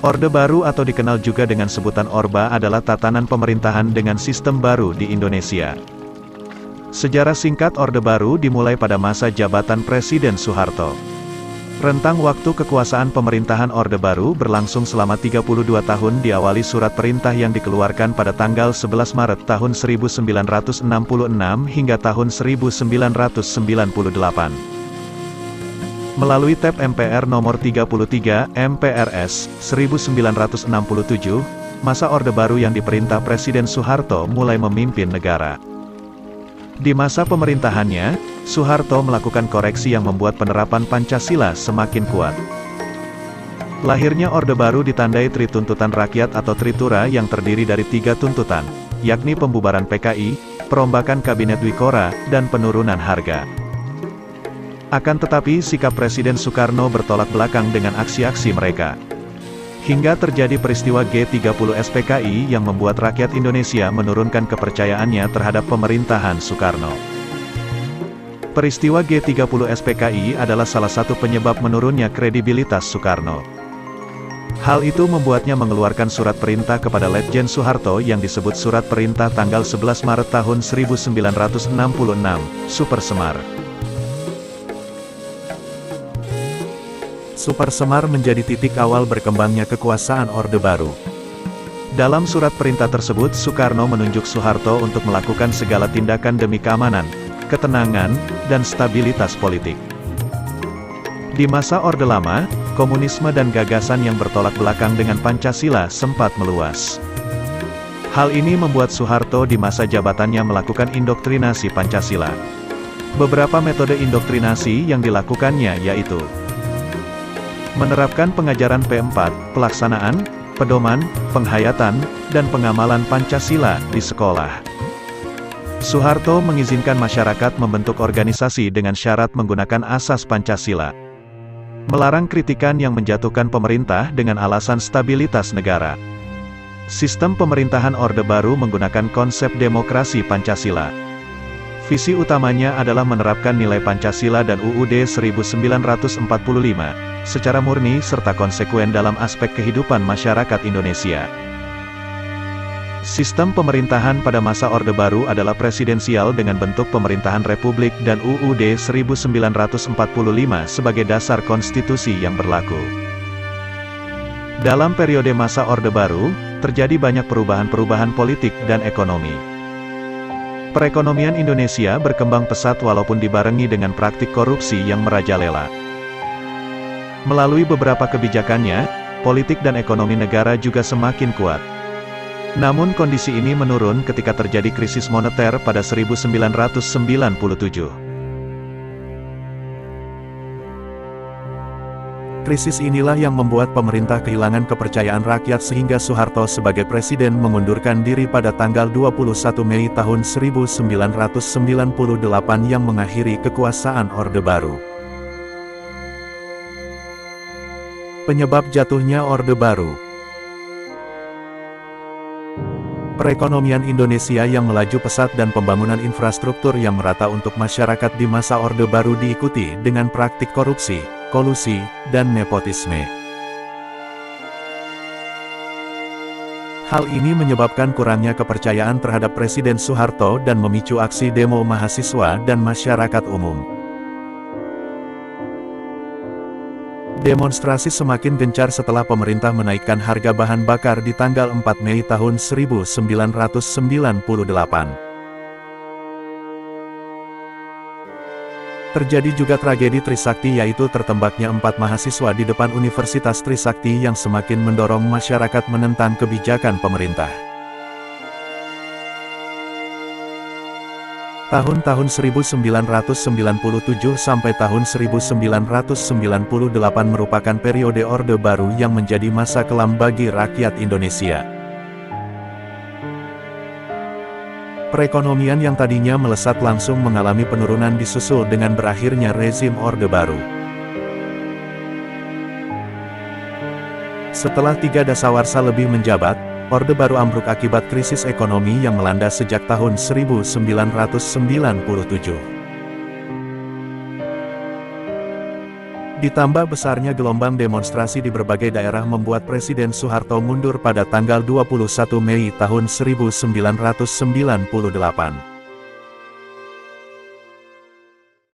Orde Baru atau dikenal juga dengan sebutan Orba adalah tatanan pemerintahan dengan sistem baru di Indonesia. Sejarah singkat Orde Baru dimulai pada masa jabatan Presiden Soeharto. Rentang waktu kekuasaan pemerintahan Orde Baru berlangsung selama 32 tahun diawali surat perintah yang dikeluarkan pada tanggal 11 Maret tahun 1966 hingga tahun 1998. Melalui TEP MPR nomor 33, MPRS, 1967, masa Orde Baru yang diperintah Presiden Soeharto mulai memimpin negara. Di masa pemerintahannya, Soeharto melakukan koreksi yang membuat penerapan Pancasila semakin kuat. Lahirnya Orde Baru ditandai Trituntutan Rakyat atau Tritura yang terdiri dari 3 tuntutan, yakni pembubaran PKI, perombakan Kabinet Dwikora, dan penurunan harga. Akan tetapi sikap Presiden Soekarno bertolak belakang dengan aksi-aksi mereka. Hingga terjadi peristiwa G30 SPKI yang membuat rakyat Indonesia menurunkan kepercayaannya terhadap pemerintahan Soekarno. Peristiwa G30 SPKI adalah salah satu penyebab menurunnya kredibilitas Soekarno. Hal itu membuatnya mengeluarkan surat perintah kepada Letjen Soeharto yang disebut Surat Perintah tanggal 11 Maret tahun 1966, Super Semar. Super Semar menjadi titik awal berkembangnya kekuasaan Orde Baru. Dalam surat perintah tersebut Soekarno menunjuk Soeharto untuk melakukan segala tindakan demi keamanan, ketenangan, dan stabilitas politik. Di masa Orde Lama, komunisme dan gagasan yang bertolak belakang dengan Pancasila sempat meluas. Hal ini membuat Soeharto di masa jabatannya melakukan indoktrinasi Pancasila. Beberapa metode indoktrinasi yang dilakukannya yaitu menerapkan pengajaran P4, pelaksanaan, pedoman, penghayatan, dan pengamalan Pancasila di sekolah. Soeharto mengizinkan masyarakat membentuk organisasi dengan syarat menggunakan asas Pancasila. Melarang kritikan yang menjatuhkan pemerintah dengan alasan stabilitas negara. Sistem pemerintahan Orde Baru menggunakan konsep demokrasi Pancasila. Visi utamanya adalah menerapkan nilai Pancasila dan UUD 1945 secara murni serta konsekuen dalam aspek kehidupan masyarakat Indonesia. Sistem pemerintahan pada masa Orde Baru adalah presidensial dengan bentuk pemerintahan republik dan UUD 1945 sebagai dasar konstitusi yang berlaku. Dalam periode masa Orde Baru, terjadi banyak perubahan-perubahan politik dan ekonomi. Perekonomian Indonesia berkembang pesat walaupun dibarengi dengan praktik korupsi yang merajalela. Melalui beberapa kebijakannya, politik dan ekonomi negara juga semakin kuat. Namun kondisi ini menurun ketika terjadi krisis moneter pada 1997. Krisis inilah yang membuat pemerintah kehilangan kepercayaan rakyat sehingga Soeharto sebagai presiden mengundurkan diri pada tanggal 21 Mei tahun 1998 yang mengakhiri kekuasaan Orde Baru. Penyebab jatuhnya Orde Baru. Perekonomian Indonesia yang melaju pesat dan pembangunan infrastruktur yang merata untuk masyarakat di masa Orde Baru diikuti dengan praktik korupsi, kolusi, dan nepotisme. Hal ini menyebabkan kurangnya kepercayaan terhadap Presiden Soeharto dan memicu aksi demo mahasiswa dan masyarakat umum. Demonstrasi semakin gencar setelah pemerintah menaikkan harga bahan bakar di tanggal 4 Mei tahun 1998. Terjadi juga tragedi Trisakti yaitu tertembaknya 4 mahasiswa di depan Universitas Trisakti yang semakin mendorong masyarakat menentang kebijakan pemerintah. Tahun-tahun 1997 sampai tahun 1998 merupakan periode Orde Baru yang menjadi masa kelam bagi rakyat Indonesia. Perekonomian yang tadinya melesat langsung mengalami penurunan disusul dengan berakhirnya rezim Orde Baru. Setelah 3 dasawarsa lebih menjabat, Orde Baru ambruk akibat krisis ekonomi yang melanda sejak tahun 1997. Ditambah besarnya gelombang demonstrasi di berbagai daerah membuat Presiden Soeharto mundur pada tanggal 21 Mei tahun 1998.